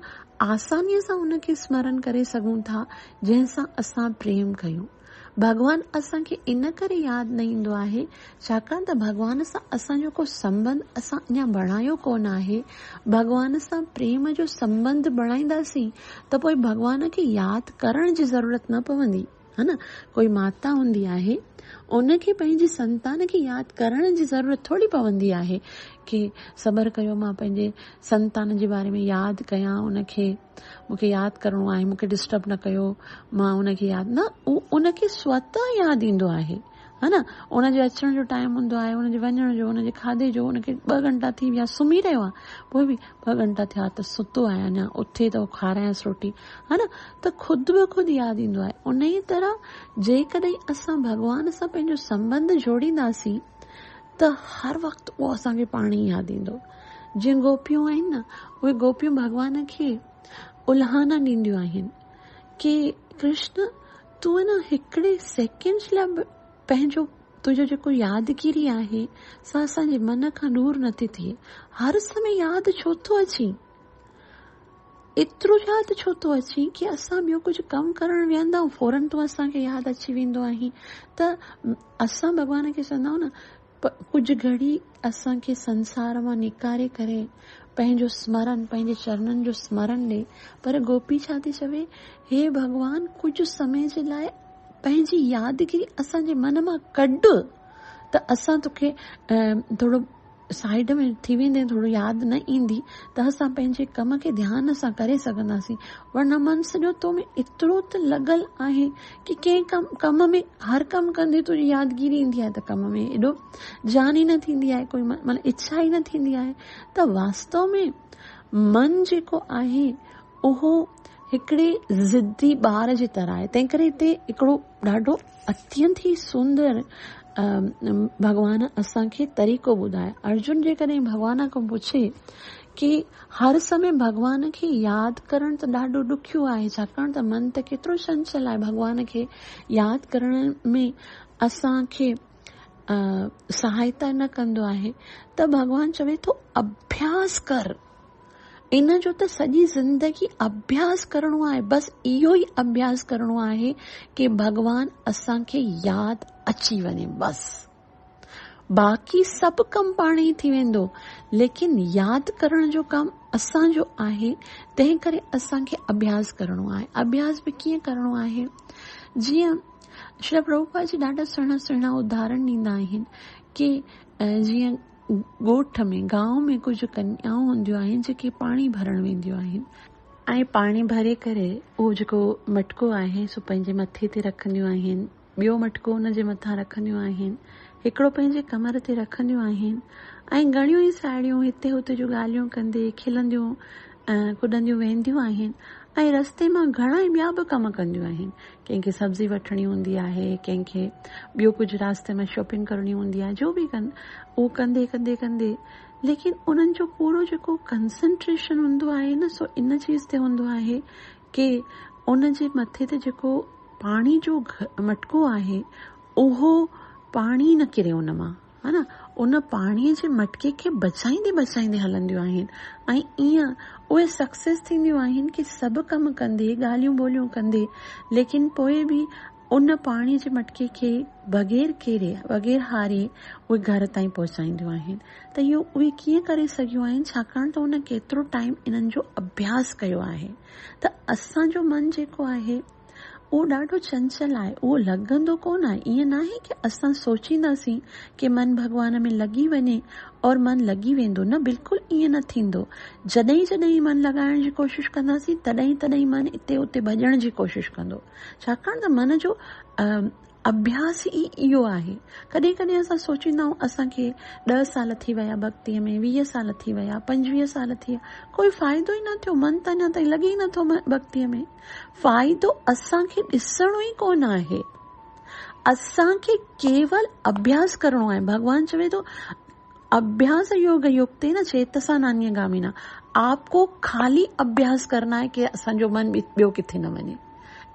आसानीअ सां उनखे स्मरण करे सघूं था जंहिंसां असां प्रेम कयूं। भॻवानु असांखे इन करे यादि न ईंदो आहे छाकाणि त भॻवान सां असांजो को संबंध असां अञा बणायो कोन आहे। भॻवान सां प्रेम जो संबंध बणाईंदासीं त पोइ भॻवान खे यादि करण जी ज़रूरत न पवंदी, है न। कोई माता हूंदी आहे, उनखे पंहिंजी संतान खे यादि करण जी ज़रूरत थोरी पवंदी आहे कि सबर कयो, मां पंहिंजे संतान जे बारे में यादि कयां, उनखे मूंखे यादि करिणो आहे, मूंखे डिस्टर्ब न कयो, मां उनखे यादि न, उनखे स्वतः यादि ईंदो आहे, है न। उनजे अचण जो टाइम हूंदो आहे, उनजे वञण जो, उनजे खाधे जो, उनखे 2 घंटा थी विया, सुम्ही रहियो आहे, पोइ बि 2 घंटा थिया त सुतो आहे, अञा उथे त खारायांसि रोटी, है न। त ख़ुदि ब ख़ुदि यादि ईंदो आहे। उन ई तरह जेकॾहिं असां भॻवान सां पंहिंजो संबंध जोड़ींदासीं त हर वक़्तु उहो असांखे पाणी यादि ईंदो। जीअं गोपियूं आहिनि न, उहे गोपियूं भॻवान खे उल्हाना ॾींदियूं आहिनि कि कृष्ण तूं न हिकिड़े सेकेंड लाइ पंहिंजो तुंहिंजो जेको यादगिरी आहे सा असांजे मन खां दूर नथी थिए। हर समय यादि छो थो अची, एतिरो यादि छो थो अची कि असां ॿियो कुझु कमु करणु वेहंदा आहियूं, फौरन तूं असांखे यादि अची वेंदो आहे। त असां भॻवान खे चवंदा आहियूं न, कुझु घड़ी असांखे संसार मां निकारे करे पंहिंजो स्मरण, पंहिंजे चरणनि जो स्मरण ॾे। पर गोपी छा थी चवे, हे भॻवान कुझु समय जे लाइ पंहिंजी यादगिरी असांजे मन मां कढ, त असां तोखे थोरो साइड में थी वेंदे, थोरो यादि न ईंदी, त असां पंहिंजे कम खे ध्यान सां करे सघंदासीं। वरना मन सॼो तो में एतिरो त लॻल आहे कि कंहिं कम में, हर कमु कंदे तुंहिंजी यादगिरी ईंदी आहे त कम में एॾो जान ई न थींदी आहे, कोई माना इच्छा ई न थींदी आहे। त वास्तव में मन जेको आहे उहो हिकिड़े ज़िद्दी ॿार जी तरह आहे। तंहिं करे हिते हिकिड़ो ॾाढो अत्यंत ई सुंदर भॻवान असांखे तरीक़ो ॿुधाए। अर्जुन जेकॾहिं भॻवान खां पुछे कि हर समय भॻवान खे यादि करणु त ॾाढो ॾुखियो आहे, छाकाणि त मन त केतिरो चंचल आहे, भॻवान खे यादि करण में असांखे सहायता न कंदो आहे। त भॻवानु चवे थो अभ्यास कर, इन जो त सॼी ज़िंदगी अभ्यास करणो आहे, बसि इहो ई अभ्यास करणो आहे कि भॻवानु असांखे यादि अची वञे। बसि बाक़ी सभु कमु पाण ई थी वेंदो, लेकिन यादि करण जो कमु असांजो आहे। तंहिं करे असांखे अभ्यास करणो आहे। अभ्यास बि कीअं करणो आहे, जीअं श्री प्रभुपाद जी ॾाढा सुहिणा सुहिणा उदाहरण ॾींदा आहिनि कि जीअं ॻोठ में, गांव में कुझु कन्याऊं हूंदियूं आहिनि जेके पाणी भरण वेंदियूं आहिनि, ऐं पाणी भरे करे उहो जेको मटको आहे सो पंहिंजे मथे ते रखंदियूं आहिनि, ॿियो मटको हुन जे मथां रखंदियूं आहिनि, हिकिड़ो पंहिंजे कमर ते रखंदियूं आहिनि, ऐं घणियूं ई साहेड़ियूं हिते हुते जो ॻाल्हियूं कंदे खिलंदियूं कुॾंदियूं वेंदियूं आहिनि। ऐं रस्ते मां घणा ई ॿिया बि कम कंदियूं आहिनि, कंहिंखे सब्जी वठणी हूंदी आहे, कंहिंखे ॿियो कुझु रास्ते में शॉपिंग करणी हूंदी आहे, जो बि कनि उहो कंदे कंदे कंदे, लेकिन उन्हनि जो पूरो जेको कंसंट्रेशन हूंदो आहे न, सो इन चीज़ ते हूंदो आहे कि उन जे मथे ते जेको पाणी जो मटको आहे उहो पाणी न किरे उन मां, है न। उन पाणीअ जे मटके खे बचाईंदे बचाईंदे हलंदियूं आहिनि, ऐं ईअं उहे सक्सेस थींदियूं आहिनि कि सभु कम कंदे, ॻाल्हियूं ॿोलियूं कंदे, लेकिन पोइ बि उन पाणी जे मटके खे बग़ैर केरे, बग़ैर हारे उहे घर ताईं पहुचाईंदियूं आहिनि। त इहो उहे कीअं करे सघियूं आहिनि, छाकाणि त उन केतिरो टाइम इन्हनि जो अभ्यास कयो आहे। त असांजो मन जेको आहे उहो ॾाढो चंचल आहे, उहो लॻंदो कोन आहे। ईअं न आहे कि असां सोचींदासीं कि मन भॻवान में लॻी वञे और मन लॻी वेंदो, न, बिल्कुलु ईअं न थींदो। जॾहिं जॾहिं मन लॻाइण जी कोशिशि कंदासीं तॾहिं तॾहिं मन हिते उते भॼण जी कोशिशि कंदो, छाकाणि त मन जो अभ्यास ई इहो आहे। कॾहिं कॾहिं असां सोचींदा आहियूं असांखे 10 साल थी विया भक्तीअ में, 20 साल थी विया, 25 साल थी विया, कोई फ़ाइदो ई न थियो, मन त अञा ताईं लॻे ई नथो भक्तीअ में। फ़ाइदो असांखे ॾिसणो ई कोन आहे, असांखे केवल अभ्यास करणो आहे। भॻवानु चवे थो अभ्यास योग युक्तेन चेतसा नान्यगामिना, आपको खाली अभ्यास करना है कि असांजो मन ॿियो किथे न वञे।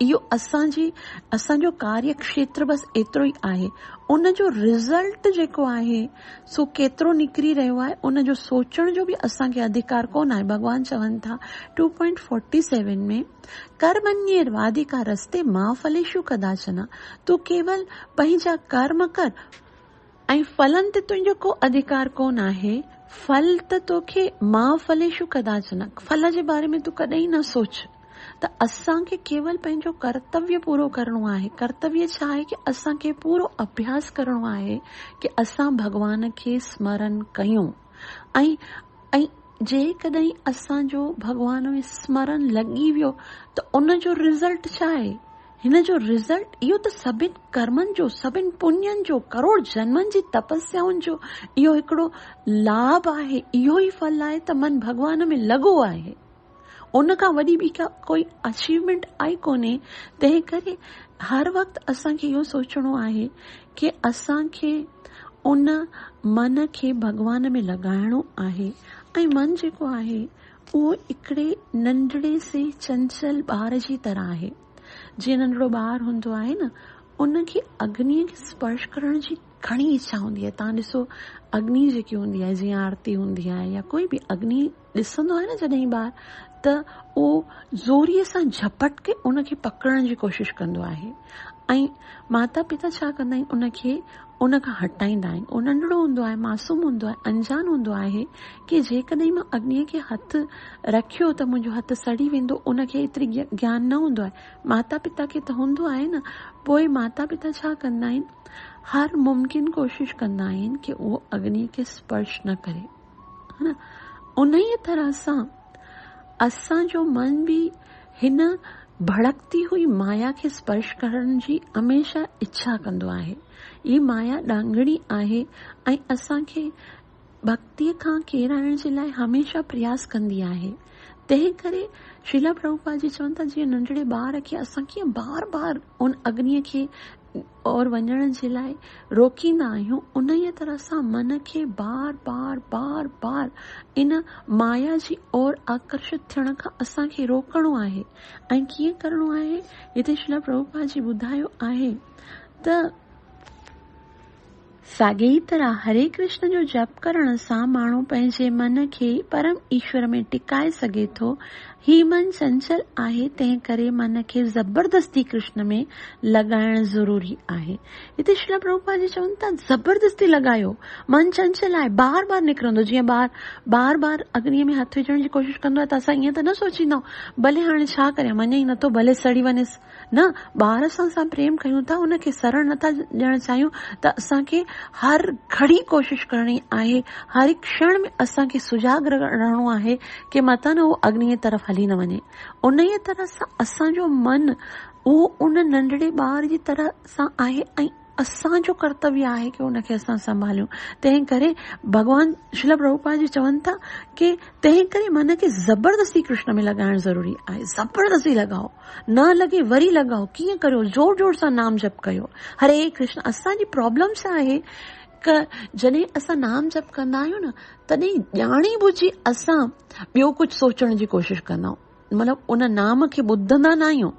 इहो असांजो कार्यक्षेत्र बसि एतिरो ई आहे। उन जो रिज़ल्ट जेको आहे सो केतिरो निकिरी रहियो आहे उन जो सोचण जो बि असांखे अधिकार कोन आहे। भॻवान चवनि था 2.47 में कर्मण्येवाधिकार रस्ते मा फलेषु कदाचन, तूं केवल पंहिंजा कर्म कर ऐं फलनि ते तुंहिंजो को अधिकार कोन आहे। फल त तोखे मा फलेषु कदाचन, फल जे बारे में तूं कॾहिं न सोच। त असांखे केवल पंहिंजो कर्तव्य पूरो करणो आहे। कर्तव्य छा आहे कि असांखे पूरो अभ्यास करणो आहे कि असां भॻवान खे स्मरण कयूं ऐं जेकॾहिं असांजो भॻवान में स्मरण लॻी वियो त उन जो रिज़ल्ट छा आहे? हिन जो रिज़ल्ट इहो त सभिनि कर्मनि जो, सभिनि पुण्यनि जो, करोड़ जन्मनि जी तपस्याउनि जो इहो हिकिड़ो लाभ आहे। इहो ई फल आहे त मन भॻवान में लॻो आहे। उन खां वॾी ॿी का कोई अचीवमेंट आई कोन्हे। तंहिं करे हर वक़्तु असांखे इहो सोचणो आहे कि असांखे उन मन खे भॻवान में लॻाइणो आहे। ऐं मन जेको आहे उहो हिकिड़े नंढड़े से चंचल ॿार जी तरह आहे। जीअं नंढड़ो ॿारु हूंदो आहे न, उनखे अग्नीअ खे स्पर्श करण जी घणी इच्छा हूंदी आहे। तव्हां ॾिसो अग्नि जेकी हूंदी आहे, जीअं आरती हूंदी आहे या कोई बि अग्नि ॾिसंदो आहे न जॾहिं ॿारु, त उहो ज़ोरीअ सां झपट के उनखे पकड़ण जी कोशिशि कंदो आहे। ऐं माता पिता छा कंदा आहिनि, उनखे उन खां हटाईंदा आहिनि। उहो नंढड़ो हूंदो आहे, मासूम हूंदो आहे, अनजान हूंदो आहे कि जेकॾहिं मां अग्नीअ खे हथु रखियो त मुंहिंजो हथु सड़ी वेंदो। उनखे एतिरी ज्ञान न हूंदो आहे। माता पिता खे त हूंदो आहे न। पोइ माता पिता छा कंदा आहिनि, हर मुमकिन कोशिशि कंदा आहिनि कि उहो अग्नीअ खे स्पर्श न करे, है न। उन ई तरह सां असांजो मन बि हिन भड़कती हुई माया खे स्पर्श करण जी हमेशा इच्छा कंदो आहे। ही माया ॾांगड़ी आहे ऐं असांखे भक्तीअ खां केराइण जे लाइ हमेशा प्रयास कंदी आहे। तंहिं करे श्रीला प्रभुपाद जी चवनि था, जीअं नंढड़े ॿार खे असां कीअं बार बार उन अग्नीअ खे और वञण जे लाइ रोकींदा आहियूं, उन ई तरह सां मन खे बार बार बार बार इन माया जी ओर आकर्षित थियण खां असांखे रोकणो आहे। ऐं कीअं करणो आहे, हिते श्रीला प्रभुपाद जी ॿुधायो आहे त साॻिई तरह हरे कृष्ण जो जप करण सां माण्हू पंहिंजे मन खे परम ईश्वर में टिकाए सघे थो। ही मन चंचल आहे, तंहिं करे मन खे ज़बरदस्ती कृष्ण में लॻाइण ज़रूरी आहे। हिते श्रीला प्रभुपाद जी चवनि था ज़बरदस्ती लॻायो, मन चंचल आहे, बार बार निकिरंदो। जीअं बार बार अग्नीअ में हथु विझण जी कोशिशि कंदो आहे त असां ईअं त न सोचींदा भले हाणे छा करियां, मञे ई नथो, भले सड़ी वञेसि। न, ॿार सां असां प्रेम कयूं था, उनखे सरण नथा ॾियणु चाहियूं त असांखे हर घड़ी कोशिशि करणी आहे। हर हिकु क्षण में असांखे सुजाॻ रहणो आहे कि मतां न उहो अग्नीअ तरफ़ हली न वञे। उन ई तरह सां असांजो मन उहो उन नंढड़े ॿार जी तरह सां आहे ऐं असांजो कर्तव्य आहे कि उनखे असां संभालियूं। तंहिं करे भॻवान श्रीला प्रभुपाद जी चवनि था कि तंहिं करे मन खे ज़बरदस्ती कृष्ण में लॻाइण ज़रूरी आहे। ज़बरदस्ती लॻाओ, न लॻे वरी लॻाओ। कीअं करियो, जोर जोर सां नाम जप कयो, हरे कृष्ण। असांजी प्रॉब्लम छा आहे कि जॾहिं असां नाम जप कंदा आहियूं न, तॾहिं ॼाणी बुझी असां ॿियो कुझु सोचण जी कोशिशि कंदा आहियूं। मतिलबु उन नाम खे ॿुधंदा न आहियूं।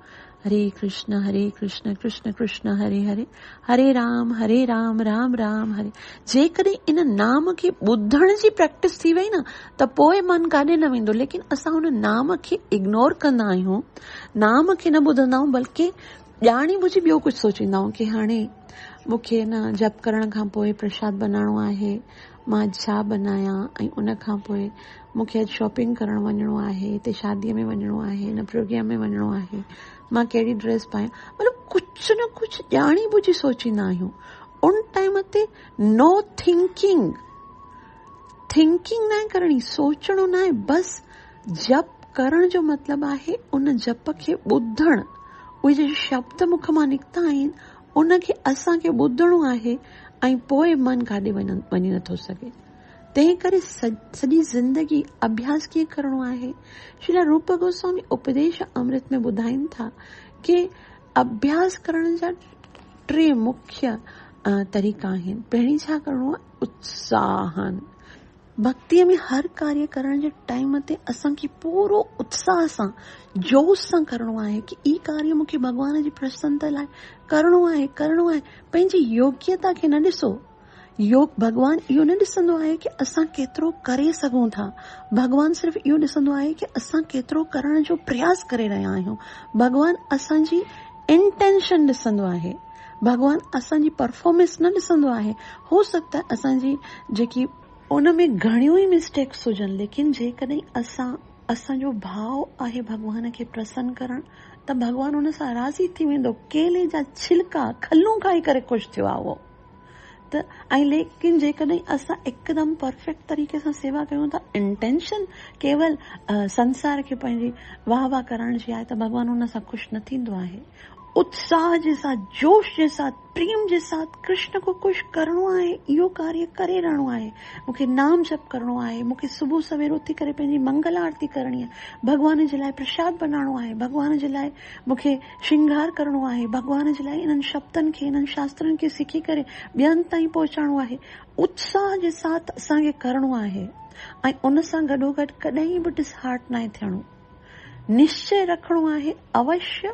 हरे कृष्ण कृष्ण कृष्ण हरे हरे, हरे राम राम राम हरे। जेकॾहिं इन नाम खे ॿुधण जी प्रैक्टिस थी वई न, त पोइ मन काॾे न वेंदो। लेकिन असां हुन नाम खे इग्नोर कंदा आहियूं, नाम खे न ॿुधंदा आहियूं, बल्कि ॼाणी बुझी ॿियो कुझु सोचींदा आहियूं कि हाणे मूंखे न जप करण खां पोइ प्रसाद बनाइणो आहे, मां छा बनायां, ऐं उन खां पोइ मूंखे अॼु शॉपिंग करणु वञिणो आहे, हिते शादीअ में वञिणो आहे, हिन प्रोग्राम में वञिणो आहे, मां कहिड़ी ड्रेस पायां। मतिलबु कुझु न कुझु ॼाणी बुझी सोचींदा आहियूं। उन टाइम ते नो थिंकिंग न करणी, सोचणो न आहे। बसि जप करण जो मतिलबु आहे उन जप खे ॿुधणु। उहे जे शब्द मुख मां निकिता आहिनि उनखे असांखे ॿुधणो आहे ऐं पोइ मन काॾे वञी नथो सघे। तंहिं करे सॼी ज़िंदगी अभ्यास कीअं करणो आहे। श्रीला रूप गोस्वामी उपदेश अमृत में ॿुधाइनि था कि अभ्यास करण जा 3 मुख्य तरीक़ा आहिनि। पहिरीं छा करणो आहे, उत्साहन। भक्तीअ में हर कार्य करण जे टाइम ते असांखे पूरो उत्साह सां जोश सां करणो आहे कि ई कार्य मूंखे भॻवान जी प्रसन्नता लाइ करणो आहे। पंहिंजी योग्यता खे न ॾिसो। भगवान इहो न ॾिसंदो आहे कि असां केतिरो करे सघूं था। भगवान सिर्फ़ इहो ॾिसंदो आहे कि असां केतिरो करण जो प्रयास करे रहिया आहियूं। भगवान असांजी इंटेंशन ॾिसंदो आहे। भगवान असांजी परफॉर्मेंस न ॾिसंदो आहे। हो सकता है असांजी जेकी उन में घणियूं ई मिस्टेक्स हुजनि, लेकिन जेकॾहिं असांजो भाव आहे भगवान खे प्रसन्न करण, त भगवान उन सां राज़ी थी वेंदो। केले जा छिलका खलूं खाई करे ख़ुशि थियो आहे उहो त। ऐं लेकिन जेकॾहिं असां हिकदमि परफेक्ट तरीक़े सां सेवा कयूं था, इंटेंशन केवल संसार खे पंहिंजी वाह करण जी आहे, त भगवान उन सां ख़ुशि न थींदो आहे। उत्साह जे साथ, जोश जे साथ, प्रेम जे साथ कृष्ण को कुछ करणो आहे, इहो कार्य करे रहणो आहे। मूंखे नाम जप करणो आहे, मूंखे सुबुह सवेर उथी करे पंहिंजी मंगल आरती करणी आहे, भगवान जे लाइ प्रसाद बनाइणो आहे, भगवान जे लाइ मूंखे श्रृंगार करणो आहे, भगवान जे लाइ इन्हनि शब्दनि खे, इन्हनि शास्त्रनि खे सिखी करे ॿियनि ताईं पहुचाइणो आहे। उत्साह जे साथ असांखे करणो आहे ऐं उन सां गॾोगॾु कॾहिं बि डिसहार्ट न थियणो। निश्चय रखणो आहे, अवश्य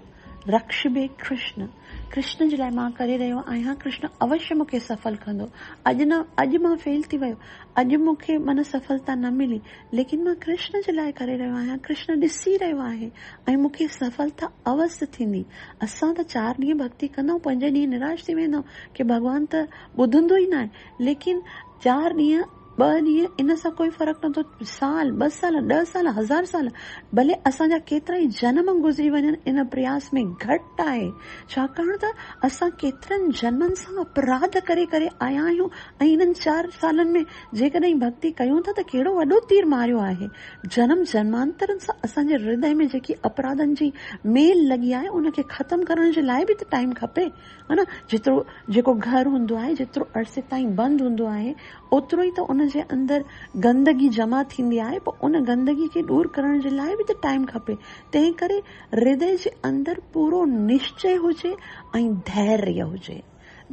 रक्षबे कृष्ण जे लाइ मां करे रहियो आहियां, कृष्ण अवश्य मूंखे सफल कंदो। अॼु मां फेल थी वियो, अॼु मूंखे मन सफलता न मिली, लेकिन मां कृष्ण जे लाइ करे रहियो आहियां। कृष्ण ॾिसी रहियो आहे ऐं मूंखे सफलता अवश्य थींदी। असां त 4 ॾींहं भक्ति कंदा, 5 ॾींहं निराश थी वेंदा कि भगवान त ॿुधंदो ई न आहे, लेकिन 4 ॾींहं 2 ॾींहं इन सां कोई फर्क़ु नथो। साल, 2 साल, 10 साल, 1000 साल, भले असांजा केतिरा ई जन्म गुज़री वञनि, इन प्रयास में घटि आहे। छाकाणि त असां केतिरनि जन्मनि सां अपराध करे करे आया आहियूं ऐं इन्हनि 4 सालनि में जेकॾहिं भक्ति कयूं था त कहिड़ो वॾो तीर मारियो आहे। जन्मांतरनि सां असांजे हृदय में जेकी अपराधनि जी मेल लॻी आहे, उनखे ख़तमु करण जे लाइ बि त टाइम खपे, है न। जेको घर हूंदो आहे, जेतिरो अरसे ताईं बंदि हूंदो आहे, ओतिरो ई त उन जे अंदरि गंदगी जमा थींदी आहे। पोइ उन गंदगी खे दूर करण जे लाइ बि त टाइम खपे। तंहिं करे हृदय जे अंदरि पूरो निश्चय हुजे ऐं धैर्य हुजे।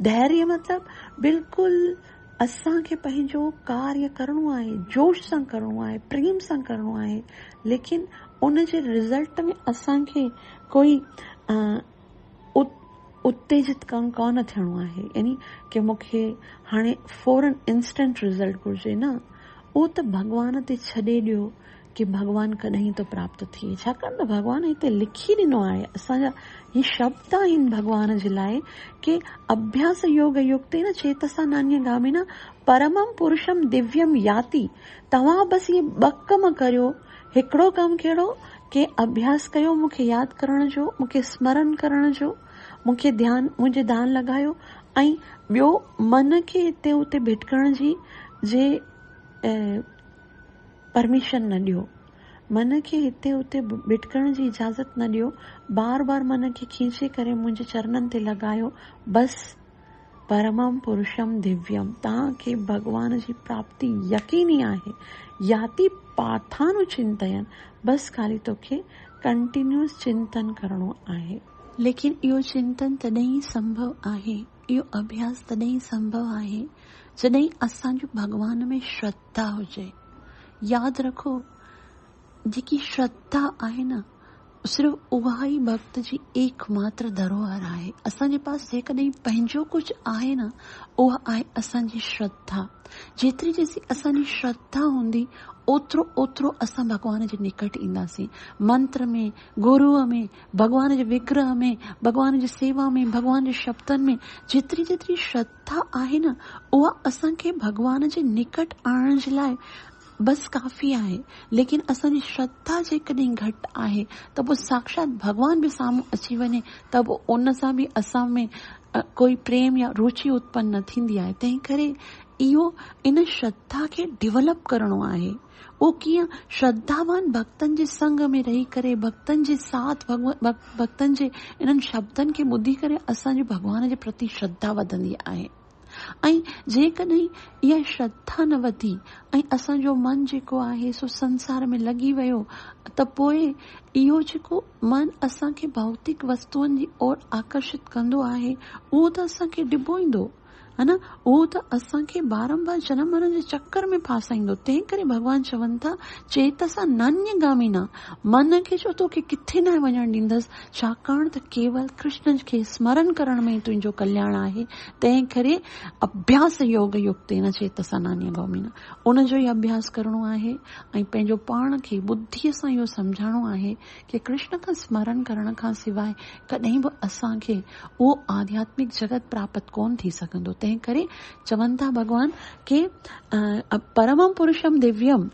धैर्य मतिलबु बिल्कुलु असांखे पंहिंजो कार्य करणो आहे, जोश सां करणो आहे, प्रेम सां करणो आहे, लेकिन उन जे रिज़ल्ट में असांखे कोई उत्तेजित कोन थियणो आहे। यानी कि मूंखे हाणे फौरन इंस्टेंट रिज़ल्ट घुरिजे न, उहो त भॻवान ते छॾे ॾियो कि भॻवान कॾहिं तो प्राप्त थिए। छाकाणि त भॻवान हिते लिखी ॾिनो आहे, असांजा ही शब्द आहिनि भॻवान जे लाइ कि अभ्यास योग युक्तेन चेतसा नान्य गामिना परमम पुरुषम दिव्यम याति। तव्हां बसि इहे 2 कम करियो। हिकिड़ो कमु कहिड़ो कि अभ्यास कयो, मूंखे यादि करण जो, मूंखे स्मरण करण जो, मूंखे मुंहिंजे ध्यानु लॻायो, ऐं ॿियो मन खे हिते उते भिटकण जी परमिशन न ॾियो। मन खे हिते उते भिटकण जी इजाज़त न ॾियो। बार बार मन खे खींचे करे मुंहिंजे चरणनि ते लॻायो। बसि परमम पुरुषम दिव्यम, तव्हांखे भगवान जी प्राप्ति यकीनी आहे। याति पार्थानु चिंतयन, बसि ख़ाली तोखे कंटिन्यूस चिंतन करणो आहे। लेकिन इहो चिंतन तॾहिं संभव आहे, इहो अभ्यास तॾहिं संभव आहे जॾहिं असांजो भगवान में श्रद्धा हुजे। यादि रखो, जेकी श्रद्धा आहे न, सिर्फ़ उहा ई भक्त जी एकमात्र धरोहर आहे। असांजे पास जेकॾहिं पंहिंजो कुझु आहे न, उहा आहे असांजी श्रद्धा। जेतिरी असांजी श्रद्धा हूंदी, ओतिरो असां भगवान जे निकट ईंदासीं। मंत्र में, गुरूअ में, भगवान जे विग्रह में, भगवान जी सेवा में, भगवान जे शब्दनि में जेतिरी श्रद्धा आहे न, उहा असांखे भगवान जे निकट आणण जे लाइ बस काफ़ी आहे। लेकिन असांजी श्रद्धा जेकॾहिं घटि आहे त पोइ साक्षात भगवान बि साम्हूं अची वञे त पोइ उन सां बि असां में कोई प्रेम या रुचि उत्पन्न न थींदी आहे। तंहिं करे इन श्रद्धा खे डेवलप करणो आहे। उहो कीअं? श्रद्धावान भक्तनि जे संग में रही करे, भक्तनि जे साथ, भक्तनि जे इन्हनि शब्दनि खे ॿुधी करे असांजी भगवान जे प्रति श्रद्धा वधंदी आहे। ऐं जेकॾहिं इहा श्रद्धा न वधी ऐं असांजो मन जेको आहे सो संसार में लॻी वियो, त पोइ इहो जेको मन असांखे भौतिक वस्तुअनि जी ओर आकर्षित कंदो आहे, उहो त असांखे डिॿोईंदो। है न, उहो त असांखे बारंबार जनम मरण जे चक्कर में फासाईंदो। तंहिं करे भॻवान चवनि था चेतसा नान्यगामिना, मन खे जो तोखे किथे न वञणु ॾींदसि, छाकाणि त केवल कृष्ण खे स्मरण करण में तुंहिंजो कल्याण आहे। तंहिं करे अभ्यास योग युक्तेन चेतसा नान्यगामिना, उनजो ई अभ्यास करणो आहे ऐं पंहिंजो पाण खे बुद्धीअ सां इहो सम्झाइणो आहे कि कृष्ण खां स्मरण करण खां सवाइ कॾहिं बि असांखे उहो आध्यात्मिक जगत प्राप्त कोन थी सघंदो। तंहिं करे चवनि था भॻवान के परमम पुरुषम दिव्यम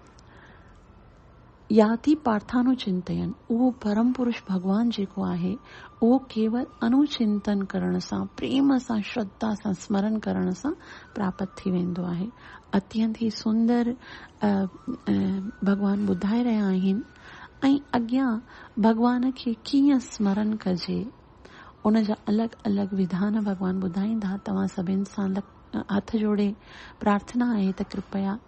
याति पार्थानुचिंतयन, उहो परम पुरुष भॻवान जेको आहे उहो केवल अनुचिंतन करण सां, प्रेम सां, श्रद्धा सां, स्मरण करण सां प्राप्त थी वेंदो आहे। अत्यंत ई सुंदर भॻवान ॿुधाए रहिया आहिनि ऐं अॻियां भॻवान खे कीअं स्मरण कजे उन जा अलॻि अलॻि विधान भॻवान ॿुधाईंदा। तव्हां सभिनि सां हथ जोड़े प्रार्थना आहे त कृपया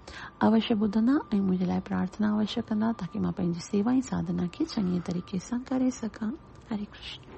अवश्य ॿुधंदा ऐं मुंहिंजे लाइ प्रार्थना अवश्य कंदा ताकि मां पंहिंजी सेवा ऐं साधना खे चङे तरीक़े सां करे सघां। हरे कृष्ण।